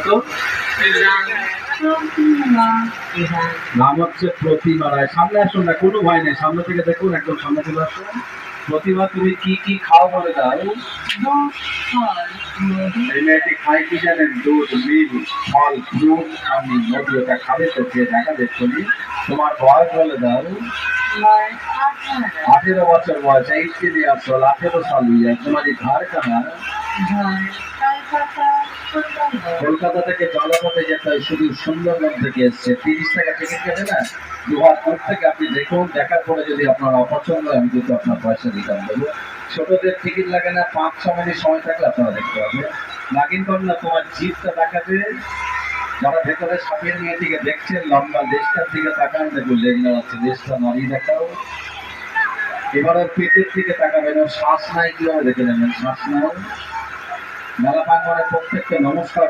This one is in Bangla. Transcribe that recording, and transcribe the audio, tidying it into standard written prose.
তো নাম হচ্ছে প্রতিমা রায়। সামনে আসুন না, কোনো ভয় নেই, সামনে থেকে দেখুন, একদম সামনে চলে আসুন। প্রতিমা, তুমি কি কি খাও বলে দাও। এই মেয়েটি খায় কি জানেন? দুধ, মিল, ফল, ফ্রুট, আমি মধু। এটা খাবে তো, খেয়ে দেখা দেখুন। তোমার বয়স বলে দাও। 18 বছর বয়স, 18 years old, 18 साल हुई है। तुम्हारी घर कहाँ है? কলকাতা থেকে জলপথে যেতে হয়, শুধু সুন্দরবন থেকে এসছে। 30 টাকা টিকিট কেটে না, দুহাত দূর থেকে আপনি দেখুন, দেখার পরে যদি আপনার অপছন্দ হয় আমি কিন্তু আপনার পয়সা রিটার্ন দেবো। ছোটদের টিকিট লাগে না, 5-6 মিনিট সময় থাকলে আপনারা দেখতে হবে। নাগিন কর না, তোমার জিপটা দেখাবে। যারা ভেতরে সাপের মেয়েটিকে দেখছেন, লম্বা দেশটার দিকে তাকান, দেখুন লেগ নাড়াচ্ছে, দেশটা নাড়িয়ে দেখাও। এবারে পেটের দিকে তাকাবেন, শ্বাস নাই কিভাবে দেখে নেবেন, শ্বাস নাই। মেলা প্রাঙ্গণে প্রত্যেককে নমস্কার।